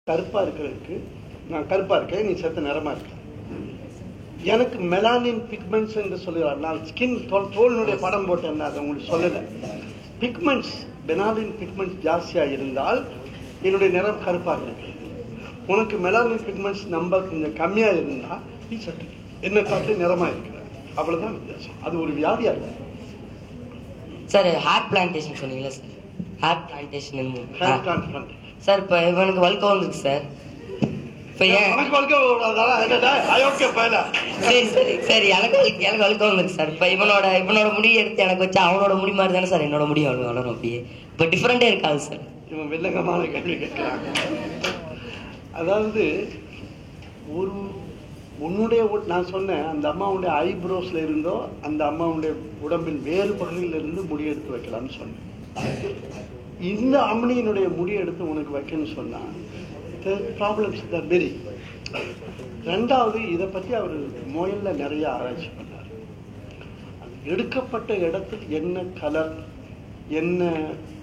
கருப்பா இருக்கிறதுக்கு நான் கருப்பா இருக்கேன், நீ செத்த நிறமா இருக்க. எனக்கு மெலானின் பிக்மெண்ட்ஸ் என்று சொல்லுவார். நான் ஸ்கின் தோலினுடைய படம் போட்டேன், அதை உங்களுக்கு சொல்லலை. பிக்மெண்ட்ஸ் மெலானின் பிக்மெண்ட்ஸ் ஜாஸ்தியா இருந்தால் என்னுடைய நிறம் கருப்பாக இருக்கு. உனக்கு மெலானின் பிக்மெண்ட்ஸ் நம்ப கொஞ்சம் கம்மியா இருந்தா நீ சட்டு என்ன காட்டு நிறமா இருக்கிற. அவ்வளவுதான் வித்தியாசம். அது ஒரு வியாதியா இருக்கு சார். ஹேர் பிளான்டேஷன் சொன்னீங்களா சார்? Hair plantation sir. இப்போ இவனுக்கு வல்கம் வந்துருக்கு சார். இப்போ ஏன் சரி சரி சரி எனக்கு வல்கம் வந்துருக்கு சார். இப்போ இவனோட முடி எடுத்து எனக்கு வச்சா அவனோட முடி மாதிரி தானே சார் என்னோட முடி அவனுக்கு வளரும். அப்படியே இப்போ டிஃப்ரெண்டே இருக்காது சார். இவன் வில்லங்கமான கேள்வி கேட்கிறான். அதாவது உன்னுடைய நான் சொன்னேன், அந்த அம்மாவுடைய ஐப்ரோஸ்ல இருந்தோ அந்த அம்மாவுடைய உடம்பின் வேறு பகுதியில இருந்து முடி எடுத்து வைக்கலாம்னு சொன்னேன். இந்த அம்மனியினுடைய முடி எடுத்து உனக்கு வைக்கணும்னு சொன்னா ப்ராப்ளம்ஸ் தான் வெரி. ரெண்டாவது, இதை பற்றி அவர் மொயல்ல நிறைய ஆராய்ச்சி பண்ணார். எடுக்கப்பட்ட இடத்தில் என்ன கலர், என்ன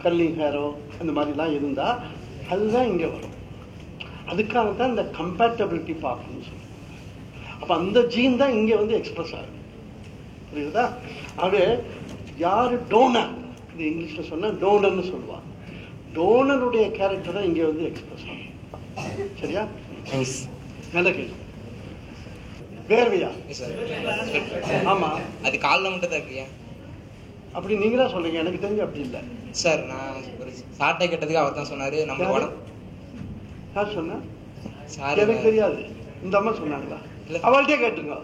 கர்லிங் ஹேரோ அந்த மாதிரிலாம் இருந்தா அதுதான் இங்கே வரும். அதுக்காக தான் இந்த கம்பேட்டபிலிட்டி பார்க்கணும்னு சொல்லுவாங்க. அப்போ அந்த ஜீன் தான் இங்கே வந்து எக்ஸ்பிரஸ் ஆகுது. புரியுதா? அது யாரு டோனர், இது இங்கிலீஷில் சொன்னால் டோனர்னு சொல்லுவாங்க. டோனருடைய கேரக்டர் தான் இங்கே வந்து எக்ஸ்பிரஸ் ஆகும். சரியா? நல்ல கேள்வி. வேர்வையா? ஆமா, அது காலில் மட்டும் தான் இருக்கியா? அப்படி நீங்களா சொல்றீங்க, எனக்கு தெரிஞ்சு அப்படி இல்லை சார். நான் ஒரு சாட்டை கேட்டதுக்கு அவர் தான் சொன்னாரு. நம்ம உடம்பு யார் சொன்னா? எனக்கு தெரியாது. இந்த அம்மா சொன்னாங்களா? அவள்கிட்டே கேட்டுங்க,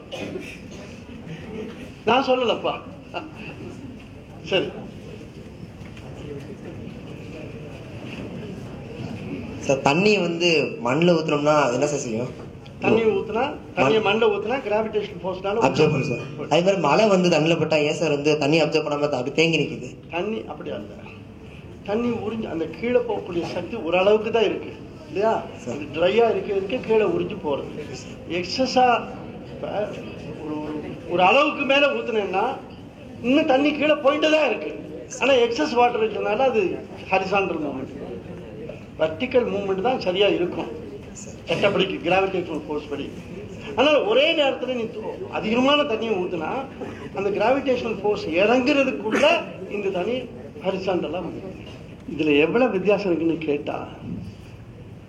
நான் சொல்லலப்பா. சரி சார், தண்ணி வந்து மண்ணில் ஊற்றுனோம்னா என்ன சார் செய்யும்? தண்ணி ஊற்றினா, தண்ணியை மண்ணில் ஊற்றினா கிராவிடேஷன் ஃபோர்ஸ்னால அப்சர்வ் பண்ணும் சார். அதே மாதிரி மழை வந்து தண்ணியில் பட்டா ஏன் சார் வந்து தண்ணி அப்சர்வ் பண்ணாமல் அப்படி தேங்கி நிற்குது? தண்ணி அப்படி அல்ல, தண்ணி உறிஞ்சு அந்த கீழே போகக்கூடிய சக்தி ஓரளவுக்கு தான் இருக்கு இல்லையா? ட்ரையா இருக்கிறதுக்கு கீழே உறிஞ்சு போறது. எக்ஸஸா ஒரு அளவுக்கு மேல ஊத்துனேன்னா இன்னும் தண்ணி கீழே போயிட்டு தான் இருக்கு. ஆனா எக்ஸஸ் வாட்டர் இருக்கிறதுனால அது ஹரிசாண்டல் மூவ்மெண்ட், வெர்டிக்கல் மூவ்மெண்ட் தான் சரியா இருக்கும் சட்டப்படிக்கு, கிராவிடேஷனல் ஃபோர்ஸ் படி. ஆனால் ஒரே நேரத்தில் நீ அதிகமான தண்ணியை ஊத்துனா அந்த கிராவிடேஷனல் ஃபோர்ஸ் இறங்குறதுக்குள்ள இந்த தண்ணி ஹரிசாண்டலா வந்து. இதுல எவ்வளவு வித்தியாசம் இருக்குன்னு கேட்டா,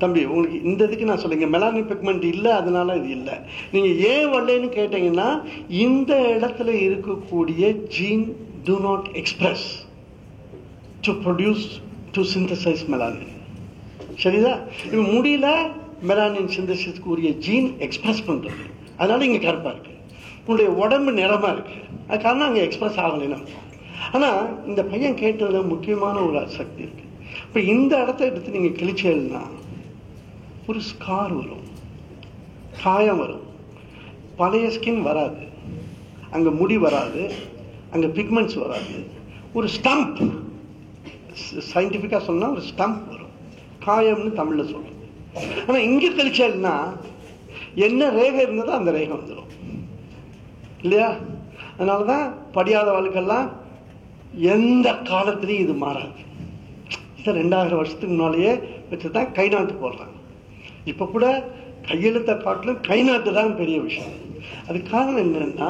தம்பி உங்களுக்கு இந்த இதுக்கு நான் சொல்லுங்க, மெலானின் பிக்மெண்ட் இல்லை அதனால இது இல்லை. நீங்க ஏன் வரலன்னு கேட்டீங்கன்னா, இந்த இடத்துல இருக்கக்கூடிய gene do not express to produce to synthesize melanin. சரிதா? இப்போ முடியல மெலானின் சிந்தசிஸ்க்கு உரிய ஜீன் எக்ஸ்பிரஸ் பண்றது, அதனால இங்க கருப்பா இருக்கு. உங்களுடைய உடம்பு நிறமா இருக்கு, அது காரணம் அங்கே எக்ஸ்பிரஸ் ஆகலைன்னு அர்த்தம். ஆனா இந்த பையன் கேட்டதுல முக்கியமான ஒரு சக்தி இருக்கு. இப்ப இந்த இடத்த எடுத்து நீங்க கிழிச்சேன்னா ஒரு ஸ்கார் வரும், காயம் வரும். பழைய ஸ்கின் வராது, அங்க முடி வராது, அங்க பிக்மெண்ட்ஸ் வராது. ஒரு ஸ்டம்ப், சயின்டிபிக்கா சொன்னா ஒரு ஸ்டம்ப் வரும், காயம்னு தமிழ்ல சொல்றது. ஆனா இங்க தெளிச்சல்னா என்ன ரேகை இருந்ததோ அந்த ரேகை வந்துடும் இல்லையா? அதனாலதான் படியாத வாழ்க்கெல்லாம் எந்த காலத்திலையும் இது மாறாது. 2000 வருஷத்துக்கு முன்னாலேயே வச்சுதான் கை நாட்டு போடுறாங்க. இப்ப கூட கையெழுத்த காட்டிலும் கை நாட்டு தான் பெரிய விஷயம். அது காரணம் என்னன்னா,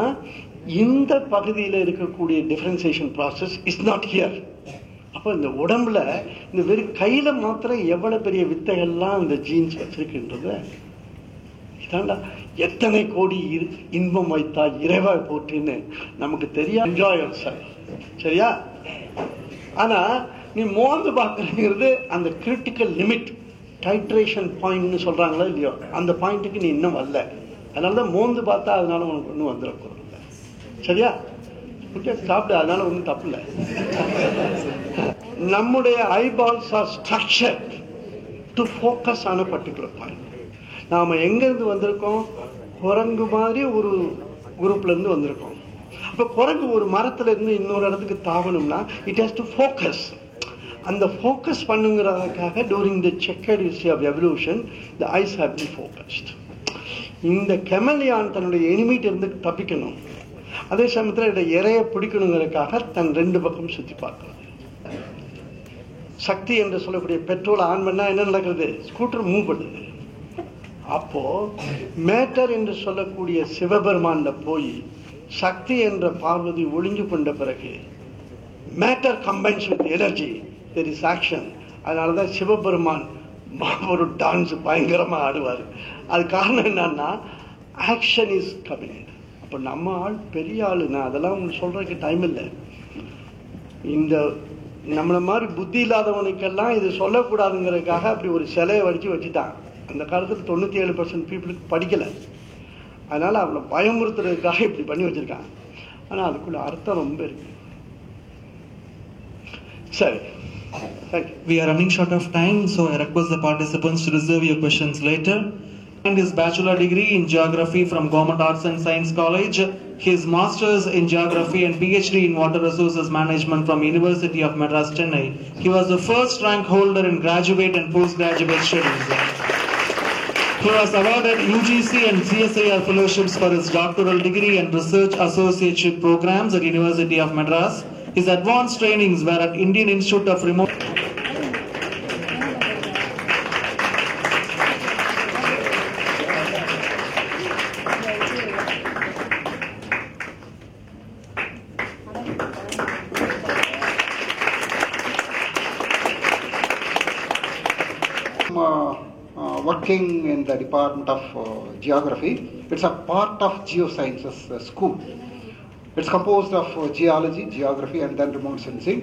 இந்த பகுதியில் இருக்கக்கூடிய differentiation process is not here. அப்போ இந்த உடம்புல இந்த வெறும் கையில மாத்திரம் எவ்வளவு பெரிய வித்தைகள்லாம் இந்த ஜீன்ஸ் வச்சிருக்கின்றது. இதாண்டா எத்தனை கோடி இன்பம் வைத்தா இறைவா போட்டின்னு நமக்கு தெரியாது. என்ஜாய் சார், சரியா? ஆனா நீ மோந்து பார்க்கறது அந்த கிரிட்டிக்கல் லிமிட், டைட்ரேஷன் பாயிண்ட்னு சொல்றாங்களோ இல்லையோ, அந்த பாயிண்ட்டுக்கு நீ இன்னும் வரல. அதனாலதான் மோந்து பார்த்தா அதனால உனக்கு ஒன்றும் வந்துடக்கூடாது. சரியா? சாப்பிடு, அதனால ஒன்றும் தப்பு இல்லை. நம்முடைய eyeballs are structured to focus on a particular point. நாம எங்கிருந்து வந்திருக்கோம்? குரங்கு மாதிரி ஒரு குரூப்ல இருந்து வந்திருக்கோம். அப்ப குரங்கு ஒரு மரத்துல இருந்து இன்னொரு இடத்துக்கு தாவணும்னா இட் ஹேஸ் டு ஃபோக்கஸ். அந்த focus பண்ணுங்கிறதுக்காக during the checkered history of evolution the eyes have been focused. இந்த கெமலியான் தன்னுடைய எனிமிட்ட இருந்து தப்பிக்கணும், அதே சமயத்தில் இறைய பிடிக்கணுங்கிறதுக்காக தன் 2 பக்கம் சுத்தி பார்க்கிறது. சக்தி என்று சொல்லக்கூடிய பெட்ரோல் ஆன் பண்ணா என்ன நடக்கிறது? ஸ்கூட்டர் மூவ் பண்ணுது. அப்போ மேட்டர் என்று சொல்லக்கூடிய சிவபெருமான்ல போய் சக்தி என்ற பார்வதி ஒளிஞ்சு கொண்ட பிறகு matter combines with energy, there is action. அதனாலதான் சிவபெருமான் ஒரு டான்ஸ் பயங்கரமா ஆடுவார். அது காரணம் என்னன்னா ஆக்ஷன் இஸ் கமிங். அப்ப நம்ம ஆள் பெரிய ஆளுன்னா அதெல்லாம் உங்களுக்கு சொல்றதுக்கு டைம் இல்லை. இந்த நம்மள மாதிரி புத்தி இல்லாதவனுக்கெல்லாம் இது சொல்லக்கூடாதுங்கிறதுக்காக அப்படி ஒரு சிலையை வச்சுட்டான். அந்த காலத்தில் 97% பீப்புளுக்கு படிக்கலை, அதனால அவளை பயமுறுத்துறதுக்காக இப்படி பண்ணி வச்சிருக்காங்க. ஆனால் அதுக்குள்ள அர்த்தம் ரொம்ப இருக்கு. சரி, thank you. We are running short of time, so I request the participants to reserve your questions later. And his bachelor degree in geography from Government Arts and Science College, his masters in geography and PhD in water resources management from University of Madras, Chennai. He was the first rank holder in graduate and postgraduate studies. He was awarded UGC and CSIR fellowships for his doctoral degree and research associateship programs at University of Madras. His advanced trainings were at Indian Institute of Remote working in the Department of Geography. It's a part of Geosciences school. It's composed of geology, geography, and then remote sensing.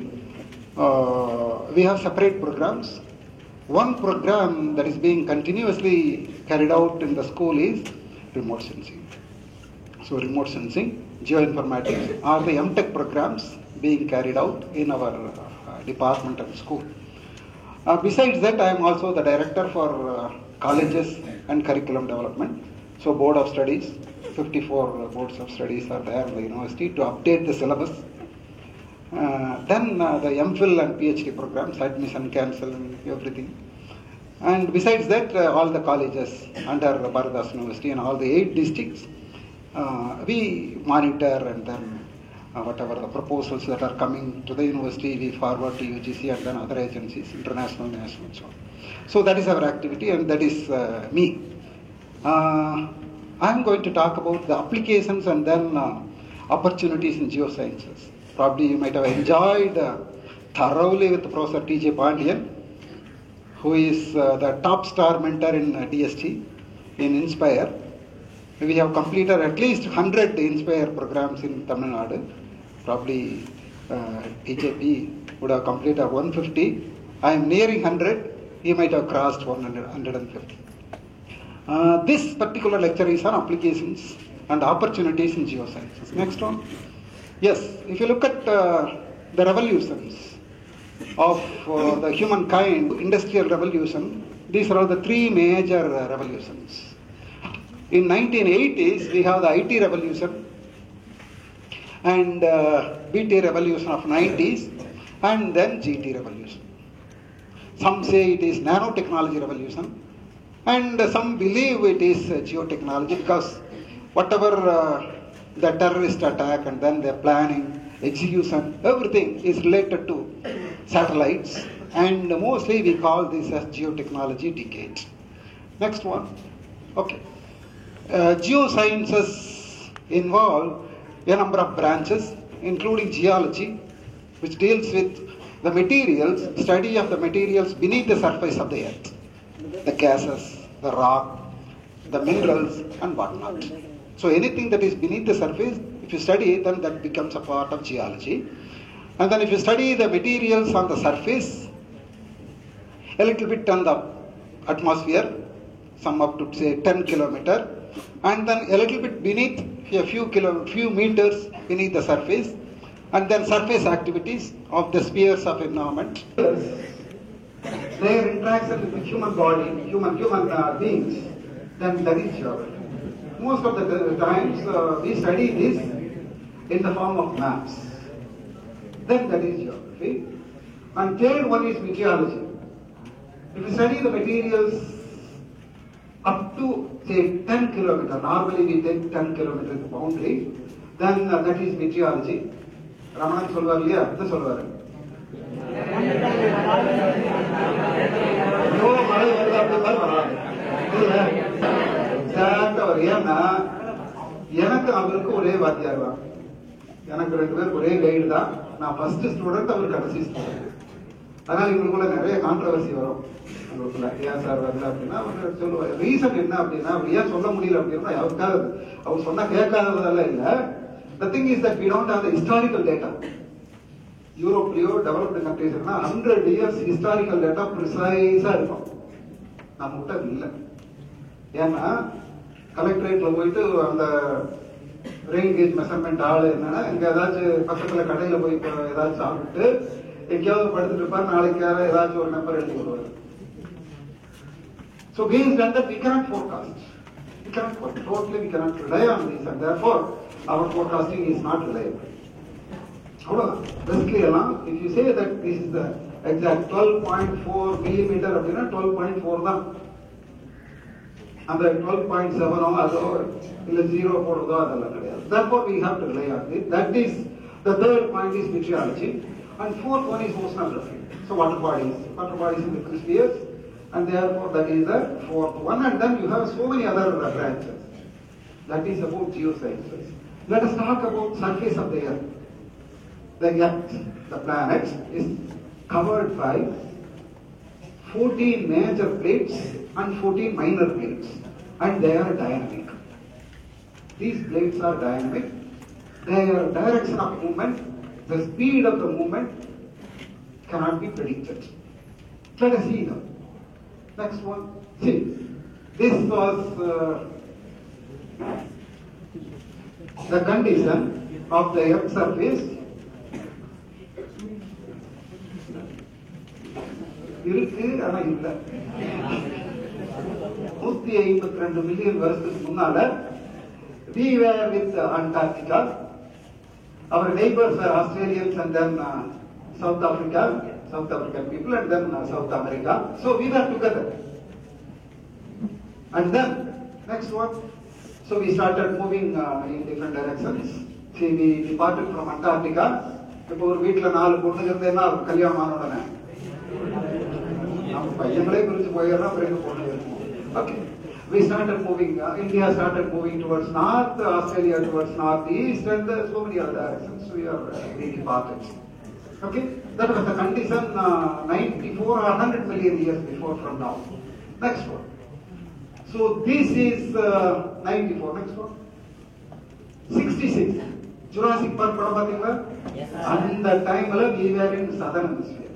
We have separate programs. One program that is being continuously carried out in the school is remote sensing. So remote sensing, geoinformatics are the MTech programs being carried out in our department and school. Besides that, I am also the director for colleges and curriculum development. So board of studies, 54 boards of studies are there in the university to update the syllabus. Then the MPhil and PhD programs, admission, cancel, and everything. And besides that, all the colleges under Bharadas University and all the 8 districts, we monitor, and then whatever the proposals that are coming to the university, we forward to UGC and then other agencies, international, national, and so on. So that is our activity, and that is me. I am going to talk about the applications and then opportunities in geosciences. Probably you might have enjoyed thoroughly with Professor T.J. Pandian, who is the top star mentor in DST, in Inspire. We have completed at least 100 Inspire programs in Tamil Nadu. Probably TJP would have completed 150. I am nearing 100. He might have crossed 150. This particular lecture is on applications and opportunities in geosciences. Next one. Yes, if you look at the revolutions of the humankind, industrial revolution, these are all the 3 major revolutions. In 1980s, we have the IT revolution and BT revolution of 90s, and then GT revolution. Some say it is nanotechnology revolution, and some believe it is geotechnology, because whatever the terrorist attack and then the planning, execution, everything is related to satellites, and mostly we call this as geotechnology decade. Next one. Okay. Geosciences involve a number of branches, including geology, which deals with the materials, study of the materials beneath the surface of the earth, the gases, the rock, the minerals, and whatnot. So anything that is beneath the surface, if you study, then that becomes a part of geology. And then if you study the materials on the surface, a little bit on the atmosphere, some up to say 10 kilometer, and then a little bit beneath, a few meters beneath the surface, and then surface activities of the spheres of environment. Their interaction with the human body, human beings, then that is geography. Most of the times we study this in the form of maps. Then that is geography. And third one is meteorology. If you study the materials up to say 10 kilometers, normally we take 10 kilometers boundary, then that is meteorology. Ramanan solvar liya, adha solvar. No, mala varada apdi mar varada. எனக்கு அவருக்கு ஒரே வாத்தியார் தான், எனக்கு 2 பேருக்கு ஒரே guide தான். நான் ஃபர்ஸ்ட் ஸ்டூடெண்ட், அவர் கடைசி ஸ்டூடெண்ட். அதனால இவங்களுக்குள்ள நிறைய கான்ட்ரவர்சி வரும். உங்களுக்குள்ள ஏன் சார் வரல அப்படின்னா அவர் சொல்லுவார். ரீசன் என்ன அப்படின்னா, அவர் ஏன் சொல்ல முடியல அப்படின்னா, அவருக்காக அவர் சொன்னா கேட்காததெல்லாம் இல்லை. The thing is that we don't have the historical data. யூரோப்லயோ டெவலப்டு கண்ட்ரீஸ்னா 100 years ஹிஸ்டாரிக்கல் டேட்டா ப்ரிசைஸா இருக்கும். நம்ம கிட்ட இல்லை. ஏன்னா கலெக்டரேட்ல போயிட்டு அந்த ரெயின் கேஜ் மெஷர்மெண்ட் ஆளு என்னன்னா, இங்க ஏதாச்சும் பக்கத்துல கடையில போய் ஏதாச்சும் சாப்பிட்டு எங்கேயாவது படுத்துட்டு இருப்பார், நாளைக்கு ஏதாச்சும் ஒரு நம்பர் எழுதி வருவார். So based on that we cannot forecast. We cannot totally we cannot rely on this, and therefore our forecasting is not reliable. அவ்வளவுதான். Basically எல்லாம் if you say that this is the exact 12.4 millimeter அப்படின்னா 12.4 தான். அந்த 12.7 அதோ இல்ல 0 போடுறதோ அதெல்லாம் கிடையாது. Therefore we have to rely on it. That is the third point is meteorology, and fourth one is oceanography. So water bodies in the spheres, and therefore that is the fourth one. And then you have so many other branches. That is about geosciences. Let us talk about surface of the earth. The earth, the planet, is covered by 14 major plates and 14 minor plates, and they are dynamic. These plates are dynamic. Their direction of movement, the speed of the movement cannot be predicted. Let us see now. Next one. See, this was the condition of the earth surface. இருக்கு, ஆனா இல்ல. 152 million வருஷத்துக்கு முன்னால we were with Antarctica. Our neighbors were Australians and then South African people, and then South America. So we were together. And then next one. So we started moving in different directions. See, we departed from Antarctica. இப்போ ஒரு வீட்டுல 4 பொண்ணுங்க இருந்தேன்னா கல்யாணம் ஆன உடனே நம்ம பையங்களே பிரிச்சு போயிடறோம், அப்புறம் எங்க பொண்ணுங்க இருக்கும். Okay. We started moving, India started moving towards north, Australia towards northeast, and so many other directions. We are we departed. Okay, that was the condition 94 or 100 million years before from now. Next one. So this is 94. Next one. 66. Jurassic Park படம் பாத்தீங்களா? அந்த டைம்ல we were in southern hemisphere.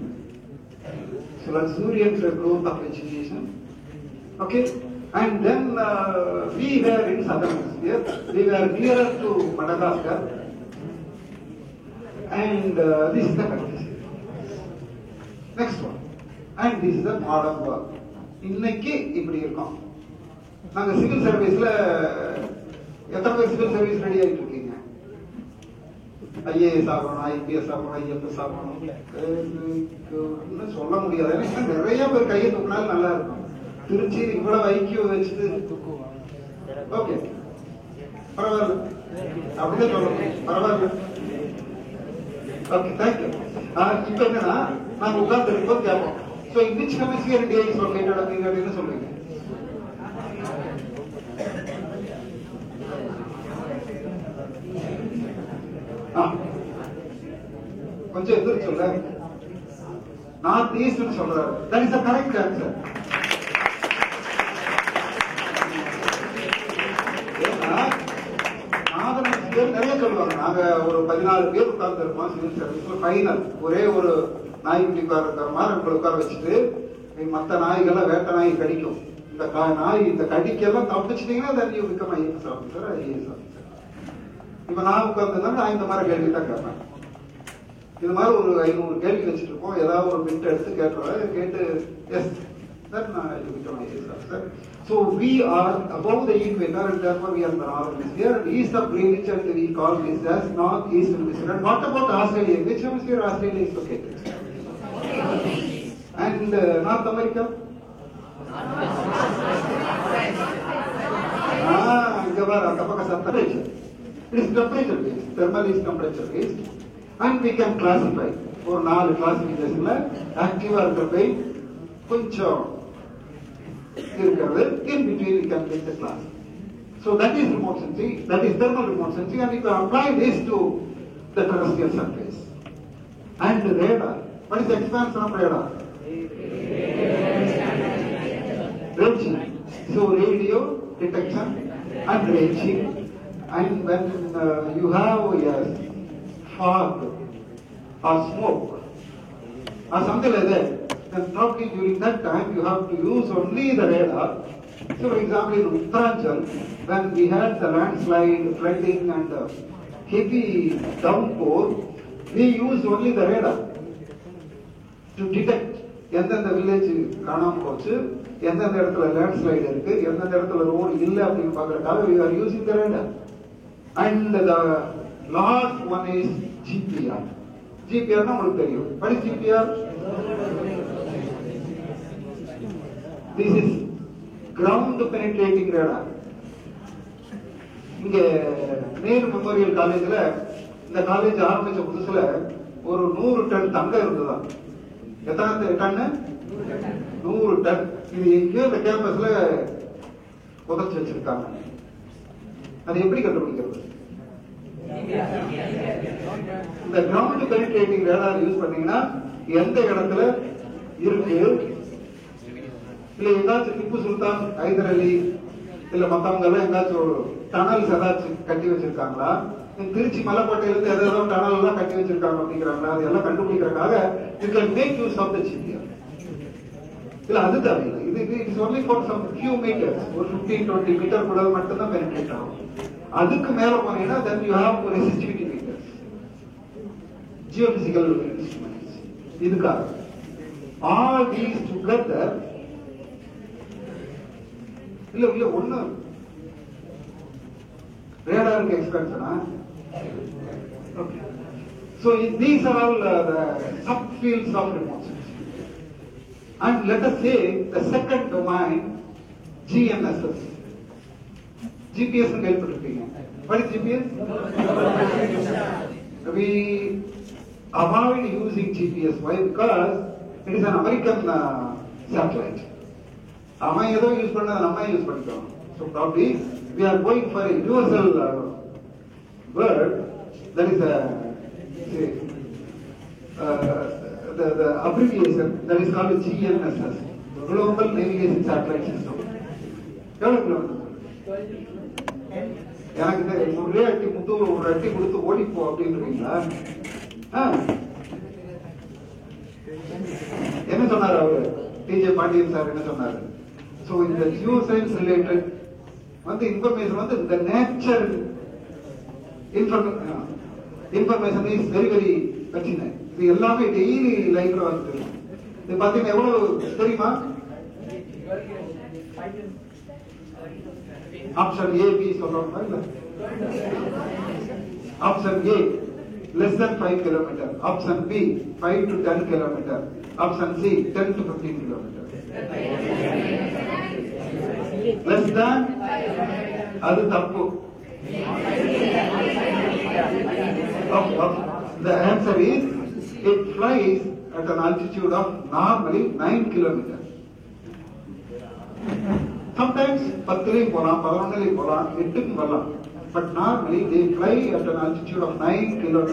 So luxuriant growth of vegetation. Okay, and then we were in southern hemisphere. We were nearer to Madagascar, and this is the country. Next one, and this is the modern world. இன்னைக்கு இப்படி இருக்கோம். நாங்க civil சர்வீஸ்ல எத்தனை பேர் civil service ready ஆயிட்டு இருக்கீங்க? IAS ஆகணும், IPS ஆகணும், IFS ஆகணும் சொல்ல முடியாது. நிறைய பேர் கையை தூக்கினாலும் நல்லா இருக்கும். திருச்சி இவ்வளவு ஐக்கிய வச்சுட்டு ஓகே பரவாயில்ல அப்படின்னு சொல்லணும். பரவாயில்ல. Okay, thank you. இப்ப என்னன்னா நாங்க உட்கார்ந்து இருக்கும்போது கேட்போம். So in which hemisphere India is located அப்படின்னு சொல்றீங்க? கொஞ்சம் எதிர்த்து சொல்ற நார்த் ஈஸ்ட் சொல்றாரு. That is the correct answer. நிறைய சொல்லுவாங்க. நாங்க ஒரு 14 பேர் உட்கார்ந்து இருப்போம் சிவில் சர்வீஸ்ல. ஃபைனல் ஒரே ஒரு நாய்க்குட்டி உட்கார இருக்கிற மாதிரி உங்களை உட்கார வச்சுட்டு மற்ற நாய்கள்லாம் வேட்டை நாய் கடிக்கும். இந்த நாய் இந்த கடிக்கெல்லாம் தப்பிச்சிட்டீங்கன்னா then you become IAS officer, IAS officer. இப்ப நான் உட்கார்ந்து நான் இந்த மாதிரி கேள்வி தான் கேட்பேன். இது மாதிரி ஒரு 500 கேள்வி வச்சுட்டு இருக்கோம். ஏதாவது ஒரு பிட் எடுத்து கேட்டுருவேன். கேட்டு எஸ் சார் நான் you become IAS officer. So we are above the equator, and therefore we are in the northern hemisphere. And east of Greenwich, and we call this as northeast hemisphere. And what about Australia? Which hemisphere Australia is located? And North America? இங்க பாரு அந்த பக்கம் temperature. It is temperature based. Thermal is temperature based, and we can classify. ஒரு 4 கிளாசிபிகேஷன்ல ஆக்டிவா இருக்கிறது கொஞ்சம் இருக்கிறது. In between we can take the class. So that is remote sensing, that is thermal remote sensing, and you can apply this to the terrestrial surface. And radar. What is the expansion of radar? Ranging. So radio detection and ranging. And when you have a fog or smoke or something like that, then probably during that time you have to use only the radar. So for example in Uttaranchal, when we had the landslide, flooding and heavy downpour, we used only the radar to detect எந்தெந்த village காணாம போச்சு, எந்தெந்த இடத்துல landslide இருக்கு, எந்தெந்த இடத்துல road இல்லை அப்படின்னு பார்க்கறதுக்காக we are using the radar. And the last one is GPR. GPR னா உங்களுக்கு தெரியும். What is GPR? This is ground penetrating radar. இங்க நேரு மெமோரியல் காலேஜ்ல இந்த காலேஜ் ஆரம்பிச்ச புதுசுல ஒரு 100 டன் தங்கம் இருந்ததா. எத்தனை டன்? 100 டன். இது எங்கேயோ இந்த கேம்பஸ்ல புதைச்சு வச்சிருக்காங்க. அது எப்படி கண்டுபிடிக்கிறது? இந்த கிரவுண்ட் பெனிட்ரேட்டிங் ரேடார் யூஸ் பண்ணீங்கன்னா எந்த இடத்துல இருக்கு, இல்ல ஏதாச்சும் திப்பு சுல்தான், ஹைதர் அலி இல்ல மத்தவங்க எல்லாம் ஏதாச்சும் ஒரு டனல்ஸ் ஏதாச்சும் கட்டி வச்சிருக்காங்களா, திருச்சி மலைக்கோட்டையில இருந்து ஏதாவது டனல் எல்லாம் கட்டி வச்சிருக்காங்க அப்படிங்கிறாங்களா, அதெல்லாம் கண்டுபிடிக்கிறதுக்காக you can make use of the GPR. இல்ல அது தேவையில்லை. இது it's only for some few meters, ஒரு 15-20 மீட்டர் கூட மட்டும் தான் பெனிட்ரேட் ஆகும். அதுக்கு மேல போனீங்கன்னா then you have resistivity meters, geophysical instruments. இதுக்காக all these together இல்ல ஒண்ணு ரேடாருக்கு எக்ஸ்பென்ஷனா? Okay. So these are all the subfields of remote sensing. And let us say the second domain, GNSS. GPS னு கேள்விப்பட்டிருப்பீங்க. What is GPS? We avoid using GPS. Why? Because it is an American satellite. அவன் ஏதோ use பண்ண நம்ம use பண்ணிட்டோம். So probably we are going for a universal word, that is the abbreviation that is called GNSS, Global Navigation Satellite System. எவ்வளவு kilometre? எனக்கு தெரியும். ஒரே அட்டி முத்து ஒரு அட்டி கொடுத்து ஓடிப்போ அப்படின்றீங்களா? என்ன சொன்னார் அவரு? டிஜே பாண்டியன் சார் என்ன சொன்னாரு? So in the geoscience related வந்து information வந்து the nature information is very very pertinent. இது எல்லாமே டெய்லி லைஃப்ல வந்து இது பாத்தீங்கன்னா எவ்வளவு தெரியுமா? ஆப்ஷன் ஏ பி சொல்றோமா இல்ல? Option A less than 5 km, option B 5 to 10 km, option C 10 to 15 km. Less than அது தப்பு. The answer is it flies at an altitude of normally 9 km. Sometimes 10 போலாம், 11 போலாம், 8 போலாம். But normally they fly at an altitude of 9 km,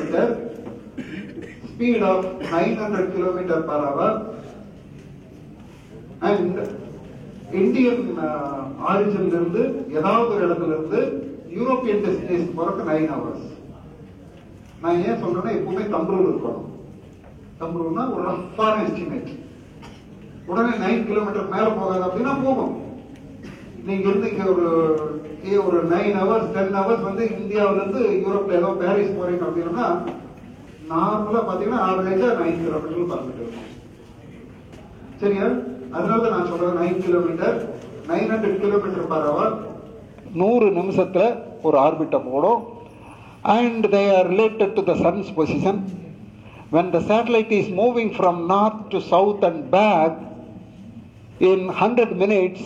speed of 900 km per hour, and Indian origin இருந்து ஏதாவது ஒரு இடத்துல இருந்து யூரோப்பியன் டெஸ்டினேஷன் போறதுக்கு 9 hours. நான் ஏன் சொல்றேன்னா எப்பவுமே தம்ப்ரூல் இருக்கணும். தம்ப்ரூல்னா ஒரு ரஃப்பான எஸ்டிமேட். உடனே 9 கிலோமீட்டர் மேல போகாது அப்படின்னா போகும். நீங்க இருந்து இங்க ஒரு 9 hours 10 hours வந்து இந்தியாவில இருந்து யூரோப்ல ஏதோ பாரிஸ் போறீங்க அப்படின்னா நார்மலா பாத்தீங்கன்னா ஆவரேஜா 9 கிலோமீட்டர் பறந்துட்டு இருக்கும். சரியா? அதனால நான் சொல்றேன் 9 கிலோமீட்டர் 900 கிலோமீட்டர் பர் ஹவர் 100 நிமிஷத்துல ஒரு ஆர்பிட்ட போடும். And they are related to the sun's position. When the satellite is moving from north to south and back in 100 minutes,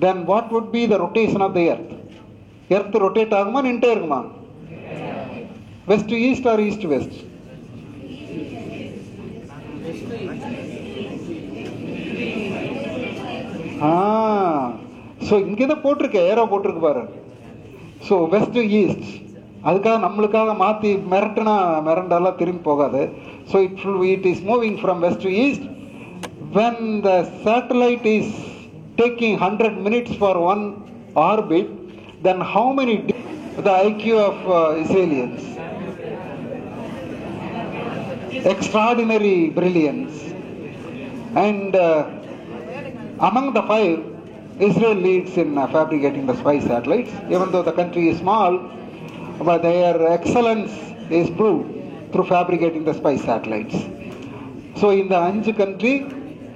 then what would be the rotation of the earth? Earth rotate ஆகுமா நின்ட்டே இருக்குமா? West to east or east to west? So இங்கதான் போட்டிருக்கு, aero போட்டிருக்கு பாரு. So west east அதுக்காக நம்மளுக்காக மாற்றி மிரண்டாலாம் திரும்பி போகாது. So it is moving from west to east. when the satellite is taking 100 minutes for one orbit, then how many the IQ of Israelis? Extraordinary brilliance. And among the 5, Israel leads in fabricating the spy satellites. Even though the country is small, but their excellence is proved through fabricating the spy satellites. So in the 5 country,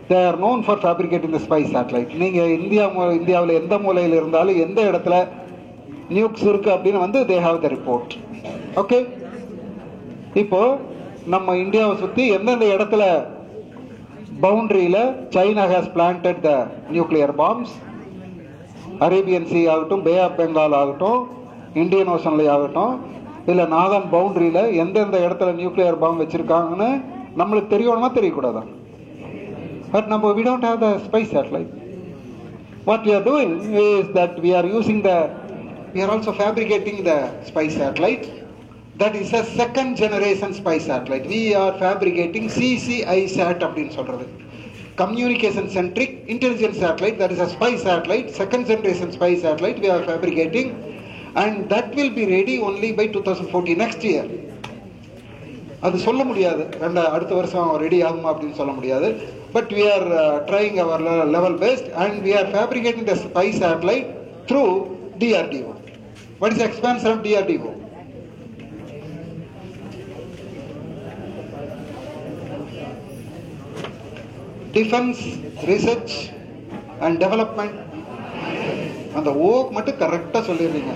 they are known for fabricating the spy satellite. நீங்கள் இந்தியாவில் எந்த மூலையில் இருந்தாலும் எந்த இடத்துல nooks இருக்கு அப்படின்னு வந்து they have the report. Okay, இப்போ நம்ம இந்தியாவை சுற்றி எந்தெந்த இடத்துல பவுண்டரியில் China has planted the nuclear palms, Arabian sea ஆகட்டும், பே ஆஃப் பெங்கால் ஆகட்டும், இந்தியன் ஓஷன்ல ஆகட்டும், இல்லை நாகான் பவுண்டரியில் எந்தெந்த இடத்துல நியூக்ளியர் பாம் வச்சிருக்காங்கன்னு நம்மளுக்கு தெரியணுமா தெரியக்கூடாதா? But now we don't have the spy satellite. What we are doing is that we are also fabricating the spy satellite. That is a second generation spy satellite. We are fabricating CCISat அப்படின்னு சொல்றது. Communication centric intelligence satellite, that is a spy satellite, second generation spy satellite we are fabricating, and that will be ready only by 2014, next year. அது சொல்ல முடியாது அடுத்த வருஷம் ready ஆகுமா அப்படின்னு சொல்ல முடியாது. But we are trying our level best, and we are fabricating the spy satellite through DRDO. What is the expansion of DRDO? Defense Research and Development. அந்த ஓக் மட்டும் கரெக்டா சொல்லிடுறீங்க.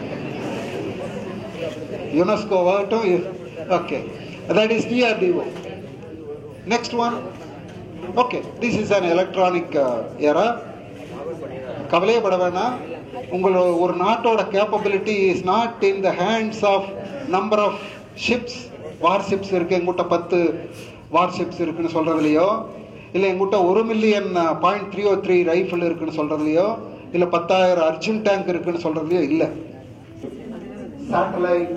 யுனெஸ்கோ ஆகட்டும். Okay, that is DRDO. Next one. Okay, this is an electronic era. கவலையே பட வேணாம். உங்களோட ஒரு நாட்டோட capability is not in the hands of number of ships. Warships இருக்கு, எங்கிட்ட 10 வார்ஷிப்ஸ் இருக்குன்னு சொல்றதுலையோ, இல்லை எங்கிட்ட 1 மில்லியன் .303 ரைஃபிள் இருக்குன்னு சொல்றதுலையோ, இல்லை 10,000 அர்ஜுன் டேங்க் இருக்குன்னு சொல்றதுலையோ இல்லை. சேட்டலைட்